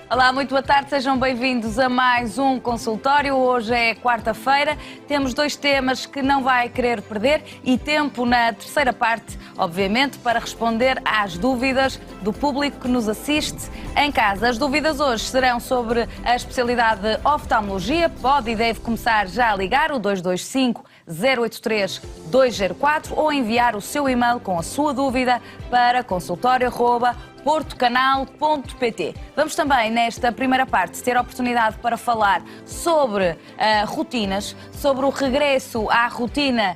Olá, muito boa tarde, sejam bem-vindos a mais um consultório. Hoje é quarta-feira, temos dois temas que não vai querer perder e tempo na terceira parte, obviamente, para responder às dúvidas do público que nos assiste em casa. As dúvidas hoje serão sobre a especialidade de oftalmologia. Pode e deve começar já a ligar o 225 083 204 ou enviar o seu e-mail com a sua dúvida para consultório@portocanal.pt. Vamos também, nesta primeira parte, ter a oportunidade para falar sobre rotinas, sobre o regresso à rotina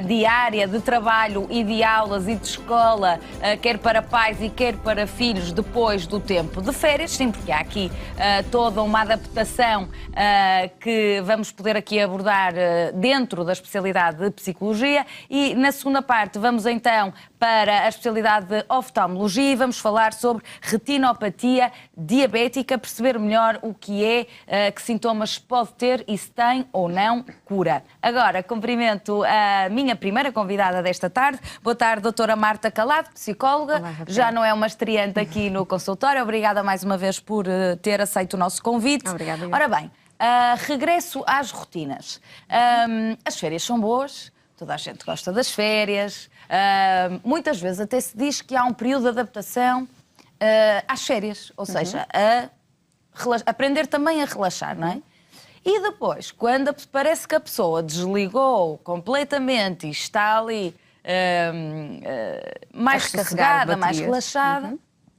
diária de trabalho e de aulas e de escola, quer para pais e quer para filhos, depois do tempo de férias. Sim, porque há aqui toda uma adaptação que vamos poder aqui abordar dentro da especialidade de psicologia. E na segunda parte vamos então para a especialidade de oftalmologia e vamos falar sobre retinopatia diabética, perceber melhor o que é, que sintomas pode ter e se tem ou não cura. Agora, cumprimento a minha primeira convidada desta tarde. Boa tarde, doutora Marta Calado, psicóloga. Olá, já não é uma estreante aqui no consultório. Obrigada mais uma vez por ter aceito o nosso convite. Obrigada. Ora bem, regresso às rotinas. As férias são boas, toda a gente gosta das férias. Muitas vezes até se diz que há um período de adaptação às férias, ou seja, aprender também a relaxar, não é? E depois, quando parece que a pessoa desligou completamente e está ali mais sossegada, mais relaxada,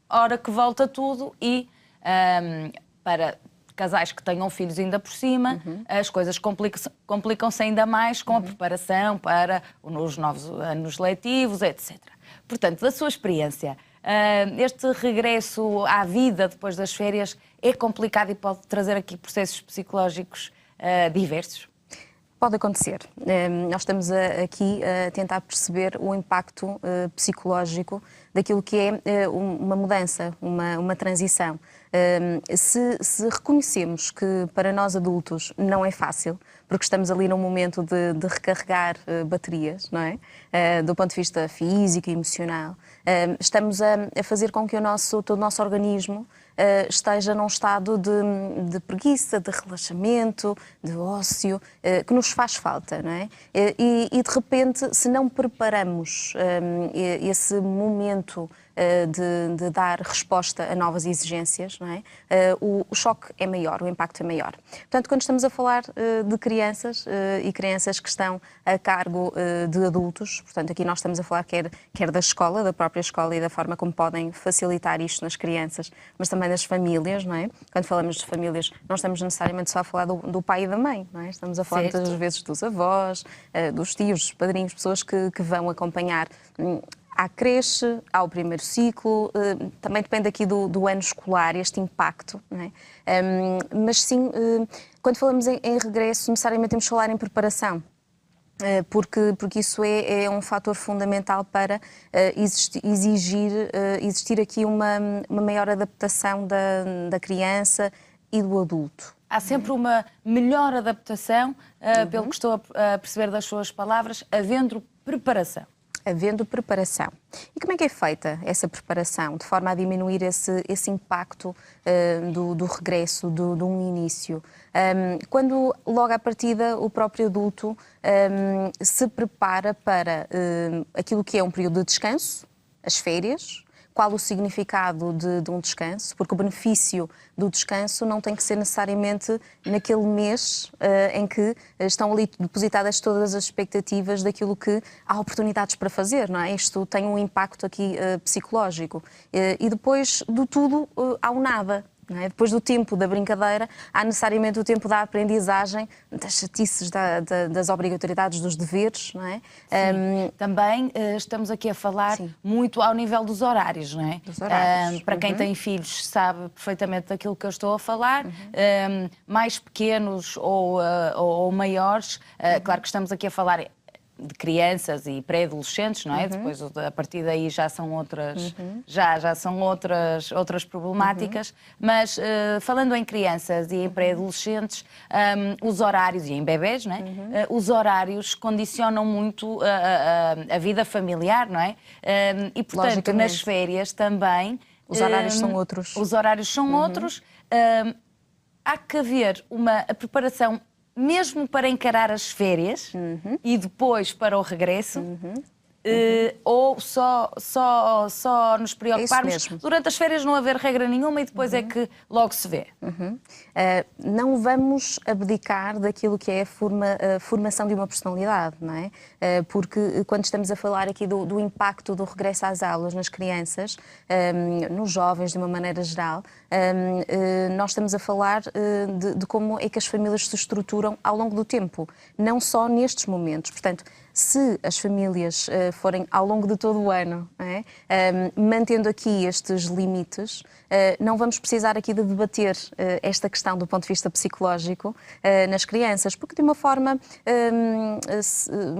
hora que volta tudo e para casais que tenham filhos ainda por cima, as coisas complicam-se ainda mais com a preparação para os novos anos letivos, etc. Portanto, da sua experiência, este regresso à vida depois das férias é complicado e pode trazer aqui processos psicológicos diversos? Pode acontecer. Nós estamos aqui a tentar perceber o impacto psicológico daquilo que é uma mudança, uma transição. Se reconhecemos que para nós adultos não é fácil, porque estamos ali num momento de recarregar baterias, não é? Do ponto de vista físico e emocional, estamos a fazer com que todo o nosso organismo esteja num estado de preguiça, de relaxamento, de ócio, que nos faz falta, não é? E de repente, se não preparamos esse momento de dar resposta a novas exigências, não é? O choque é maior, o impacto é maior. Portanto, quando estamos a falar de crianças e crianças que estão a cargo de adultos, portanto, aqui nós estamos a falar quer da escola, da própria escola e da forma como podem facilitar isto nas crianças, mas também das famílias, não é? Quando falamos de famílias, não estamos necessariamente só a falar do pai e da mãe, não é? Estamos a falar muitas vezes dos avós, dos tios, dos padrinhos, pessoas que vão acompanhar à creche, ao primeiro ciclo, também depende aqui do ano escolar, este impacto, não é? Mas sim, quando falamos em regresso, necessariamente temos de falar em preparação, porque isso é um fator fundamental para existir aqui uma maior adaptação da criança e do adulto. Há sempre uma melhor adaptação, pelo que estou a perceber das suas palavras, havendo preparação. Havendo preparação. E como é que é feita essa preparação, de forma a diminuir esse impacto do regresso, de um início? Quando, logo à partida, o próprio adulto se prepara para aquilo que é um período de descanso, as férias, qual o significado de um descanso, porque o benefício do descanso não tem que ser necessariamente naquele mês em que estão ali depositadas todas as expectativas daquilo que há oportunidades para fazer, não é? Isto tem um impacto aqui psicológico. E depois do tudo, há o nada. Não é? Depois do tempo da brincadeira, há necessariamente o tempo da aprendizagem, das chatices, das obrigatoriedades, dos deveres, não é? Também estamos aqui a falar muito ao nível dos horários, não é? Dos horários. Para quem tem filhos sabe perfeitamente daquilo que eu estou a falar, mais pequenos ou maiores, claro que estamos aqui a falar de crianças e pré-adolescentes, não é? Depois, a partir daí já são outras, já são outras problemáticas, mas falando em crianças e em pré-adolescentes, os horários, e em bebés, não é? Os horários condicionam muito a vida familiar, não é? E, portanto, nas férias também Os horários são outros. Os horários são outros. Há que haver a preparação mesmo para encarar as férias e depois para o regresso. Ou só nos preocuparmos durante as férias não haver regra nenhuma e depois é que logo se vê. Não vamos abdicar daquilo que é a formação de uma personalidade, não é? Porque quando estamos a falar aqui do impacto do regresso às aulas nas crianças, nos jovens de uma maneira geral, nós estamos a falar de como é que as famílias se estruturam ao longo do tempo, não só nestes momentos. Portanto, se as famílias forem ao longo de todo o ano, mantendo aqui estes limites, não vamos precisar aqui de debater esta questão do ponto de vista psicológico nas crianças, porque de uma forma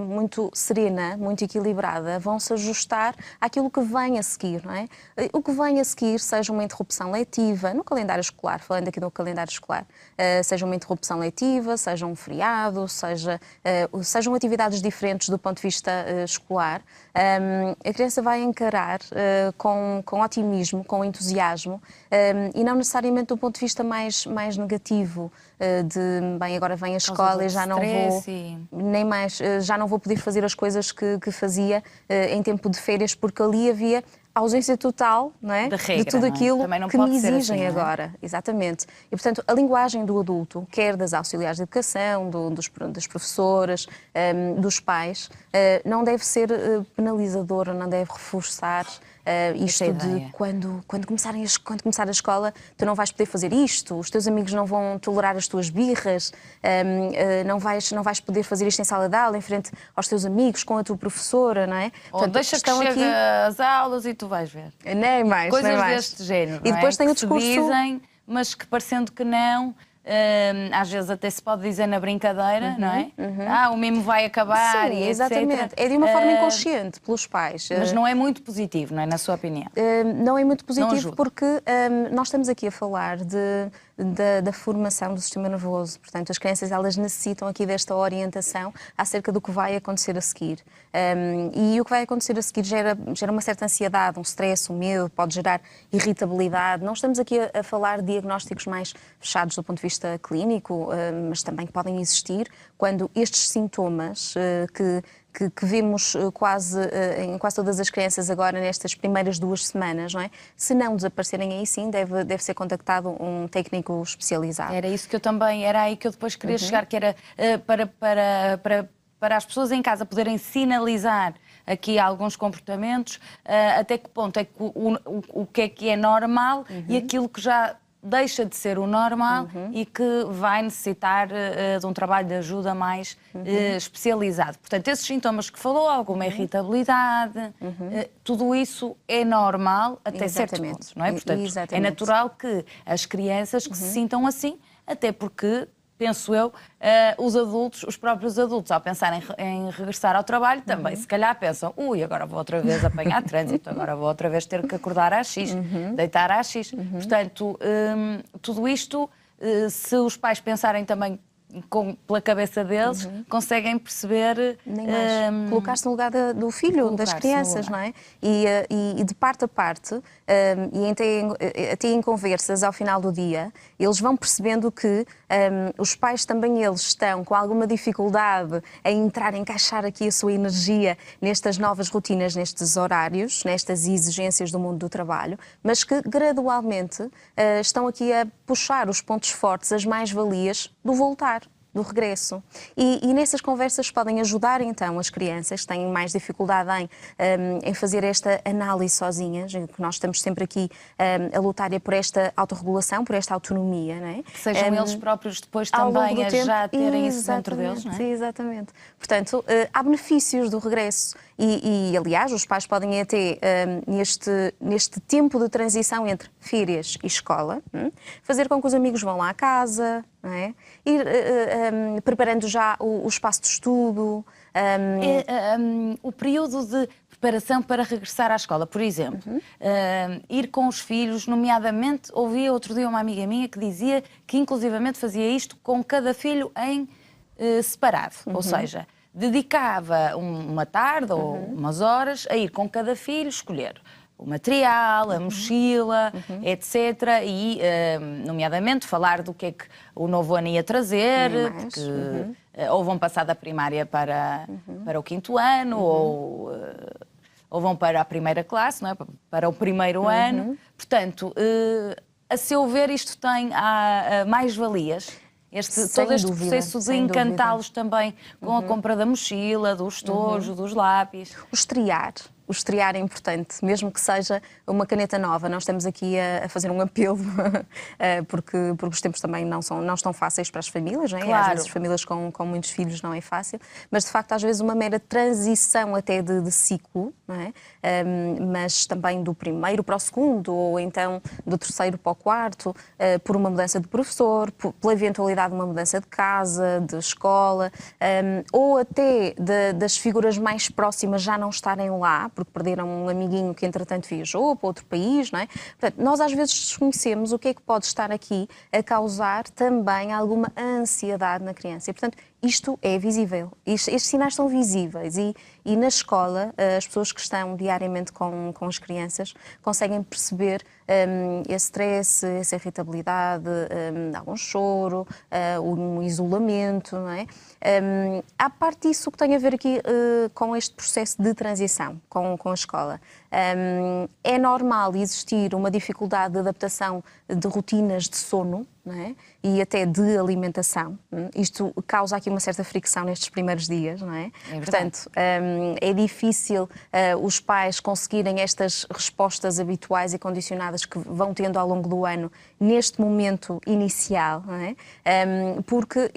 muito serena, muito equilibrada, vão se ajustar àquilo que vem a seguir, não é? O que vem a seguir, seja uma interrupção letiva, no calendário escolar, falando aqui do calendário escolar, seja uma interrupção letiva, seja um feriado, sejam atividades diferentes do ponto de vista escolar, a criança vai encarar com otimismo, com entusiasmo e não necessariamente do ponto de vista mais negativo de, bem, agora vem a escola e já não vou, nem mais, já não vou poder fazer as coisas que fazia em tempo de férias, porque ali havia ausência total, não é? De tudo aquilo que me exigem assim, agora. Exatamente. E, portanto, a linguagem do adulto, quer das auxiliares de educação, das professoras, dos pais, não deve ser penalizadora, não deve reforçar isto de quando começar a escola, tu não vais poder fazer isto, os teus amigos não vão tolerar as tuas birras, não vais poder fazer isto em sala de aula, em frente aos teus amigos, com a tua professora, não é? Ou portanto, deixa que chegue às aulas e tu vais ver. Nem mais, coisas nem mais. Deste género, e depois tem o discurso... Se dizem, mas que parecendo que não... às vezes até se pode dizer na brincadeira, não é? O mimo vai acabar. Sim, e exatamente. etc. É de uma forma inconsciente pelos pais. Mas não é muito positivo, não é? Na sua opinião? Não é muito positivo porque nós estamos aqui a falar da formação do sistema nervoso. Portanto, as crianças elas necessitam aqui desta orientação acerca do que vai acontecer a seguir. E o que vai acontecer a seguir gera uma certa ansiedade, um stress, um medo, pode gerar irritabilidade. Não estamos aqui a falar de diagnósticos mais fechados do ponto de vista clínico, mas também que podem existir quando estes sintomas que vemos em quase todas as crianças agora nestas primeiras 2 semanas, não é? Se não desaparecerem aí sim, deve ser contactado um técnico especializado. Era isso que eu também, era aí que eu depois queria chegar, que era para as pessoas em casa poderem sinalizar aqui alguns comportamentos, até que ponto é que o que é normal e aquilo que já deixa de ser o normal e que vai necessitar de um trabalho de ajuda mais especializado. Portanto, esses sintomas que falou, alguma irritabilidade, tudo isso é normal até certo ponto, não é? Portanto, é natural que as crianças que se sintam assim, até porque, penso eu, os próprios adultos, ao pensarem em regressar ao trabalho, também se calhar pensam, agora vou outra vez apanhar trânsito, agora vou outra vez ter que acordar às X, deitar às X. Portanto, tudo isto, se os pais pensarem também pela cabeça deles, conseguem perceber... Colocar-se no lugar do filho, das crianças, não é? E de parte a parte, e até em conversas ao final do dia, eles vão percebendo que os pais também eles estão com alguma dificuldade em encaixar aqui a sua energia nestas novas rotinas, nestes horários, nestas exigências do mundo do trabalho, mas que gradualmente estão aqui a puxar os pontos fortes, as mais-valias do voltar, do regresso. E nessas conversas podem ajudar então as crianças que têm mais dificuldade em fazer esta análise sozinhas, que nós estamos sempre aqui a lutar por esta autorregulação, por esta autonomia, não é? Que sejam eles próprios depois também a já terem isso dentro deles, não é? Exatamente. Portanto, há benefícios do regresso e aliás, os pais podem até, neste tempo de transição entre férias e escola, fazer com que os amigos vão lá à casa, não é? Ir preparando já o espaço de estudo. O período de preparação para regressar à escola, por exemplo, ir com os filhos, nomeadamente, ouvi outro dia uma amiga minha que dizia que inclusivamente fazia isto com cada filho em separado, ou seja, dedicava uma tarde ou umas horas a ir com cada filho escolher o material, a mochila, etc. E, nomeadamente, falar do que é que o novo ano ia trazer, porque ou vão passar da primária para o 5º ano, ou vão para a primeira classe, não é? Para o primeiro ano. Portanto, a seu ver, isto tem mais-valias? Todo este processo de encantá-los também com a compra da mochila, do estojo, dos lápis. O estrear é importante, mesmo que seja uma caneta nova. Nós estamos aqui a fazer um apelo, porque os tempos também não estão fáceis para as famílias, não é? Claro. Às vezes famílias com muitos filhos não é fácil, mas de facto às vezes uma mera transição até de ciclo, não é? Mas também do primeiro para o segundo, ou então do terceiro para o quarto, por uma mudança de professor, pela eventualidade de uma mudança de casa, de escola, ou até das figuras mais próximas já não estarem lá, porque perderam um amiguinho que entretanto viajou para outro país, não é? Portanto, nós às vezes desconhecemos o que é que pode estar aqui a causar também alguma ansiedade na criança. E, portanto, isto é visível, estes sinais são visíveis e na escola as pessoas que estão diariamente com as crianças conseguem perceber esse stress, essa irritabilidade, algum choro, um isolamento, não é? Há parte disso que tem a ver aqui com este processo de transição com a escola. É normal existir uma dificuldade de adaptação de rotinas de sono, não é? E até de alimentação. Isto causa aqui uma certa fricção nestes primeiros dias, não é? Portanto, é difícil os pais conseguirem estas respostas habituais e condicionadas que vão tendo ao longo do ano neste momento inicial, não é? Porque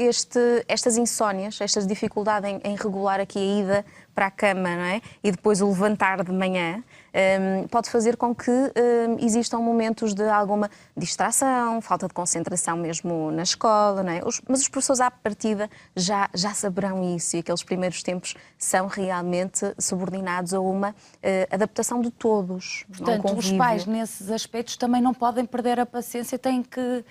estas insónias, esta dificuldade em regular aqui a ida para a cama, não é? E depois o levantar de manhã, pode fazer com que existam momentos de alguma distração, falta de concentração mesmo na escola, não é? Mas os professores à partida já saberão isso e aqueles primeiros tempos são realmente subordinados a uma adaptação de todos. Portanto, os pais nesses aspectos também não podem perder a paciência, têm que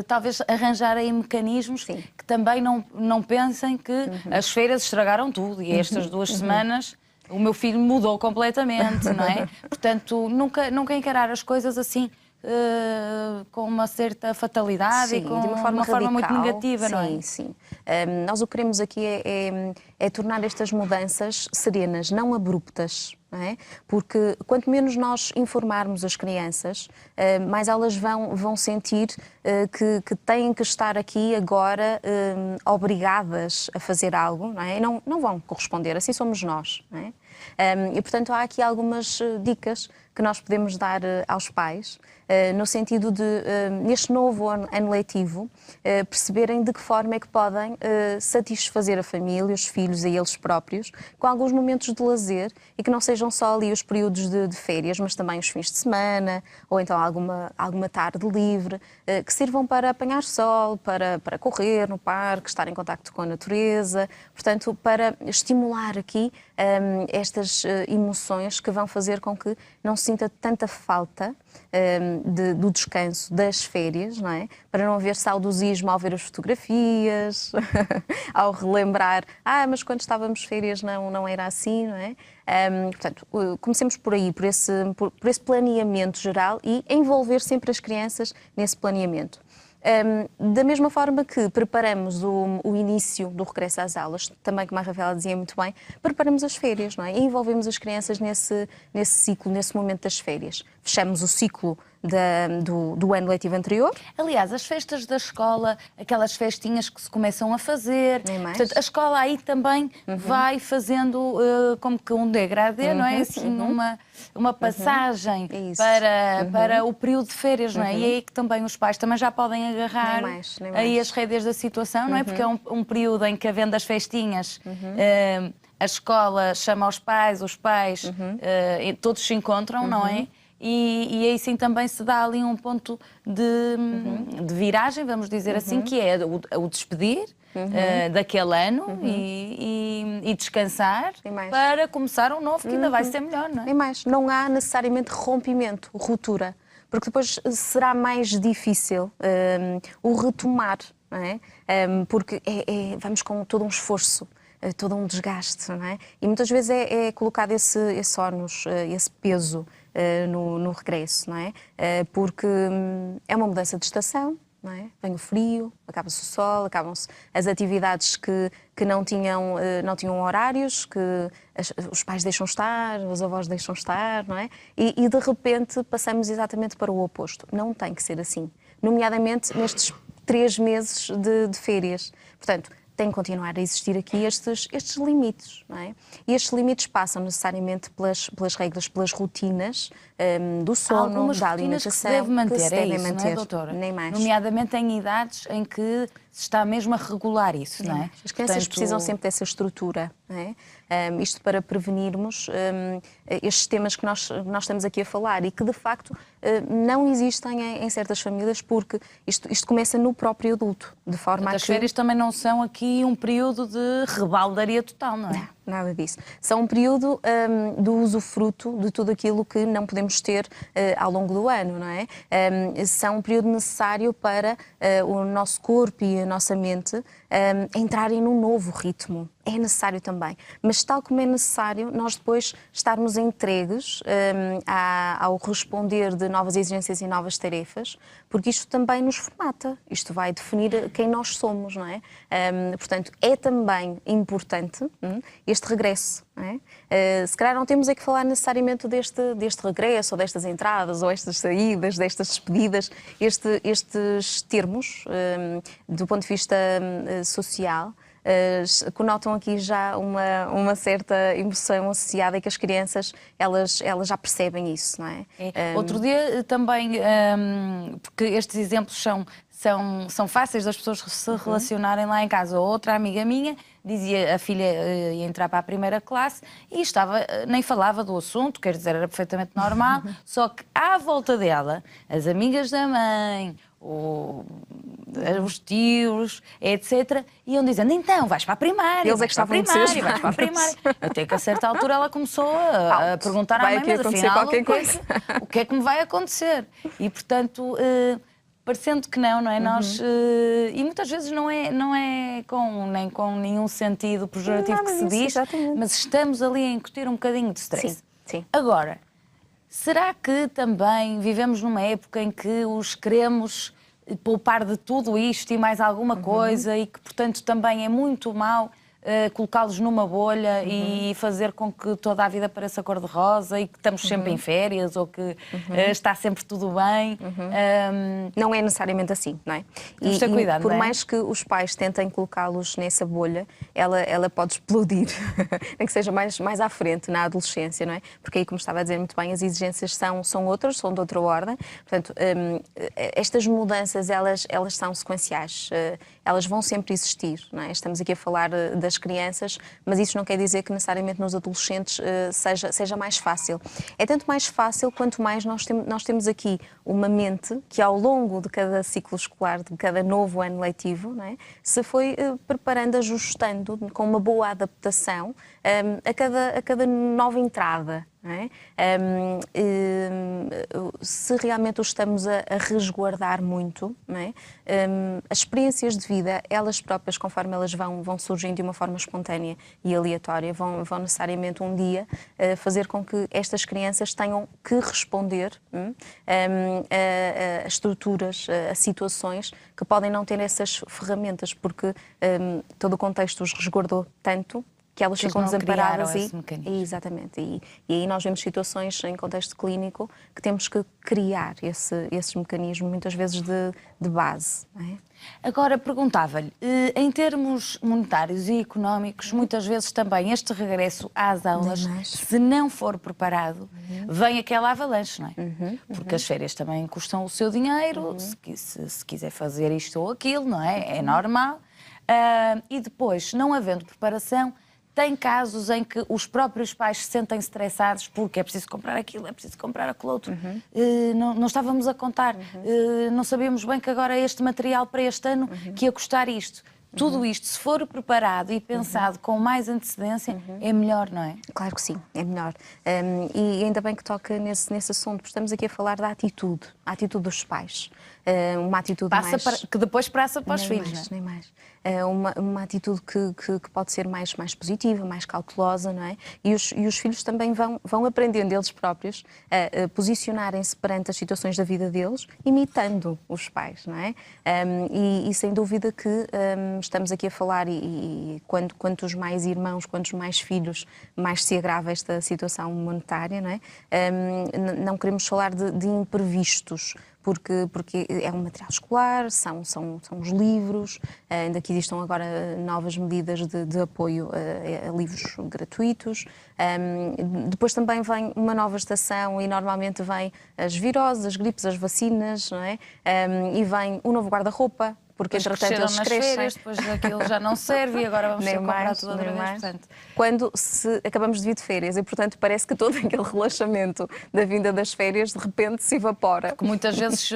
talvez arranjar aí mecanismos que também não pensem que as férias estragaram tudo e estas 2 semanas o meu filho mudou completamente, não é? Portanto, nunca encarar as coisas assim com uma certa fatalidade e com de uma forma muito negativa, não é? Sim. Nós o que queremos aqui é tornar estas mudanças serenas, não abruptas. Não é? Porque quanto menos nós informarmos as crianças, mais elas vão sentir que têm que estar aqui agora obrigadas a fazer algo, não é? E não vão corresponder, assim somos nós. Não é? E, portanto, há aqui algumas dicas que nós podemos dar aos pais, no sentido de, neste novo ano letivo, perceberem de que forma é que podem satisfazer a família, os filhos e eles próprios, com alguns momentos de lazer e que não sejam só ali os períodos de férias, mas também os fins de semana, ou então alguma tarde livre, que sirvam para apanhar sol, para correr no parque, estar em contacto com a natureza, portanto, para estimular aqui estas emoções que vão fazer com que não se sinta tanta falta do descanso, das férias, não é? Para não haver saudosismo ao ver as fotografias, ao relembrar, mas quando estávamos de férias não era assim, não é? Portanto, comecemos por aí, por esse planeamento geral e envolver sempre as crianças nesse planeamento. Da mesma forma que preparamos o início do regresso às aulas, também como a Rafaela dizia muito bem, preparamos as férias, não é? E envolvemos as crianças nesse ciclo, nesse momento das férias. Fechamos o ciclo do ano letivo anterior. Aliás, as festas da escola, aquelas festinhas que se começam a fazer, portanto, a escola aí também vai fazendo como que um degradê, não é? Assim, uma passagem para o período de férias, não é? E é aí que também os pais também já podem agarrar nem mais. Aí as rédeas da situação, não é? Porque é um período em que, havendo as festinhas, a escola chama os pais todos se encontram, não é? E aí sim também se dá ali um ponto de viragem, vamos dizer assim, que é o despedir daquele ano e descansar para começar um novo que ainda vai ser melhor, não é? Nem mais, não há necessariamente rompimento, ruptura, porque depois será mais difícil o retomar, não é? Porque vamos com todo um esforço. todo um desgaste, não é? E muitas vezes é colocado esse ónus, esse peso no regresso, não é? Porque é uma mudança de estação, não é? Vem o frio, acaba-se o sol, acabam-se as atividades que não tinham horários, que os pais deixam estar, os avós deixam estar, não é? E de repente passamos exatamente para o oposto. Não tem que ser assim, nomeadamente nestes 3 meses de férias. Portanto, tem que continuar a existir aqui estes limites, não é? E estes limites passam necessariamente pelas regras, pelas rotinas do sono, da alimentação. Que se deve manter, se devem manter, não é, doutora? Nem mais. Nomeadamente em idades em que se está mesmo a regular isso, não é? As crianças precisam sempre dessa estrutura, não é? Isto para prevenirmos estes temas que nós estamos aqui a falar e que, de facto, não existem em certas famílias, porque isto começa no próprio adulto, de forma a que... As férias também não são aqui um período de rebaldaria total, não é? Não, nada disso. São um período do usufruto de tudo aquilo que não podemos ter ao longo do ano, não é? São um período necessário para o nosso corpo e a nossa mente entrarem num novo ritmo. É necessário também. Mas tal como é necessário nós depois estarmos entregues ao responder de novas exigências e novas tarefas, porque isto também nos formata. Isto vai definir quem nós somos, não é? Portanto, é também importante este regresso. Não é? Se calhar não temos é que falar necessariamente deste regresso, ou destas entradas, ou estas saídas, destas despedidas, estes termos, do ponto de vista social, conotam aqui já uma certa emoção associada, e que as crianças elas já percebem isso, não é? Outro dia também, porque estes exemplos são fáceis das pessoas se relacionarem lá em casa. Outra amiga minha dizia, a filha ia entrar para a primeira classe e nem falava do assunto, quer dizer, era perfeitamente normal, só que à volta dela, as amigas da mãe, os tios, etc., iam dizendo, então, vais para a primária, eles é que estavam vais para a primária. Até que a certa altura ela começou a perguntar à mãe, mas afinal, o que é que me vai acontecer? E, portanto, parecendo que não é? Nós, e muitas vezes não é nem com nenhum sentido pejorativo que se diz, exatamente. Mas estamos ali a incutir um bocadinho de stress. Sim. Agora, será que também vivemos numa época em que os queremos poupar de tudo isto e mais alguma coisa e que, portanto, também é muito mau colocá-los numa bolha e fazer com que toda a vida pareça cor-de-rosa e que estamos sempre em férias ou que está sempre tudo bem? Não é necessariamente assim, não é? Temos de ter cuidado, por não é? mais que os pais tentem colocá-los nessa bolha, ela pode explodir, nem que seja mais à frente, na adolescência, não é? Porque aí, como estava a dizer muito bem, as exigências são outras, são de outra ordem. Portanto, estas mudanças, elas são sequenciais. Elas vão sempre existir, não é? Estamos aqui a falar das crianças, mas isso não quer dizer que necessariamente nos adolescentes seja mais fácil. É tanto mais fácil quanto mais nós temos aqui uma mente que, ao longo de cada ciclo escolar, de cada novo ano letivo, não é? Se foi preparando, ajustando com uma boa adaptação a cada nova entrada. Não é? Se realmente o estamos a resguardar muito, não é? As experiências de vida, elas próprias, conforme elas vão surgindo de uma forma espontânea e aleatória, vão necessariamente um dia fazer com que estas crianças tenham que responder a estruturas, a situações que podem não ter essas ferramentas, porque todo o contexto os resguardou tanto que elas ficam desamparadas exatamente. E aí nós vemos situações em contexto clínico que temos que criar esses mecanismos, muitas vezes de base. Não é? Agora, perguntava-lhe, em termos monetários e económicos, muitas vezes também este regresso às aulas, se não for preparado, vem aquela avalanche, não é? Porque as férias também custam o seu dinheiro, se quiser fazer isto ou aquilo, não é? É normal. E depois, não havendo preparação, tem casos em que os próprios pais se sentem estressados porque é preciso comprar aquilo, é preciso comprar aquilo outro. Não estávamos a contar, não sabíamos bem que agora este material para este ano que ia custar isto. tudo isto, se for preparado e pensado com mais antecedência, é melhor, não é? Claro que sim, é melhor. E ainda bem que toca nesse assunto, porque estamos aqui a falar da atitude, a atitude dos pais. Uma atitude que depois passa para os nem filhos, mais, não é? nem mais. Uma atitude que pode ser mais positiva, mais cautelosa, não é? E os filhos também vão aprendendo eles próprios a posicionarem-se perante as situações da vida deles, imitando os pais, não é? E sem dúvida que estamos aqui a falar, e quantos mais irmãos, quantos mais filhos, mais se agrava esta situação monetária, não é? Não queremos falar de imprevistos, porque é um material escolar, são os livros, ainda que existam agora novas medidas de apoio a livros gratuitos. Depois também vem uma nova estação e normalmente vem as viroses, as gripes, as vacinas, não é? E vem um novo guarda-roupa, porque entretanto eles nas crescem. férias, depois aquilo já não serve e agora vamos ter que comprar tudo outra vez. Portanto. Quando acabamos de vir de férias e, portanto, parece que todo aquele relaxamento da vinda das férias de repente se evapora. Porque muitas vezes,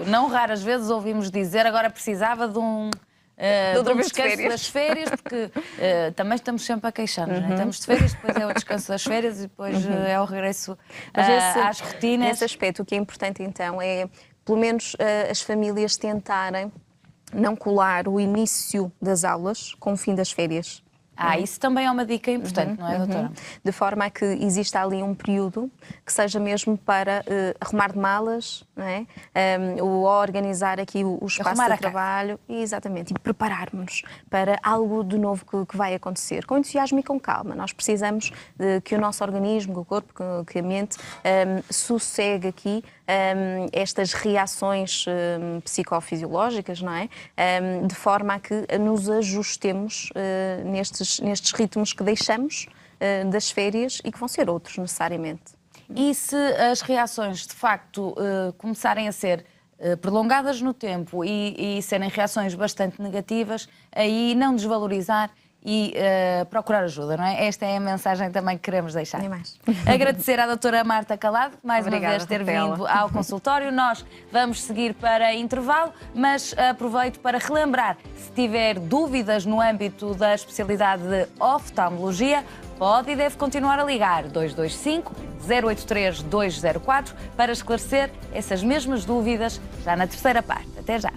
não raras vezes, ouvimos dizer agora precisava de um descanso das férias, porque também estamos sempre a queixar-nos, não é? Estamos de férias, depois é o descanso das férias e depois é o regresso às rotinas. Nesse aspecto, o que é importante então é, pelo menos, as famílias tentarem não colar o início das aulas com o fim das férias. Isso também é uma dica importante, não é, doutora? De forma a que exista ali um período que seja mesmo para arrumar de malas, não é? Ou organizar aqui o espaço de trabalho. Exatamente, e prepararmos para algo de novo que vai acontecer, com entusiasmo e com calma. Nós precisamos que o nosso organismo, que o corpo, que a mente sossegue aqui estas reações psicofisiológicas, não é? De forma a que nos ajustemos nestes ritmos que deixamos das férias e que vão ser outros, necessariamente. E se as reações, de facto, começarem a ser prolongadas no tempo e serem reações bastante negativas, aí não desvalorizar e procurar ajuda, não é? Esta é a mensagem também que queremos deixar. Nem mais. Agradecer à doutora Marta Calado, mais Obrigada, uma vez ter Rafaela. vindo ao consultório. Nós vamos seguir para intervalo, mas aproveito para relembrar, se tiver dúvidas no âmbito da especialidade de oftalmologia, pode e deve continuar a ligar 225 083 204 para esclarecer essas mesmas dúvidas já na terceira parte. Até já!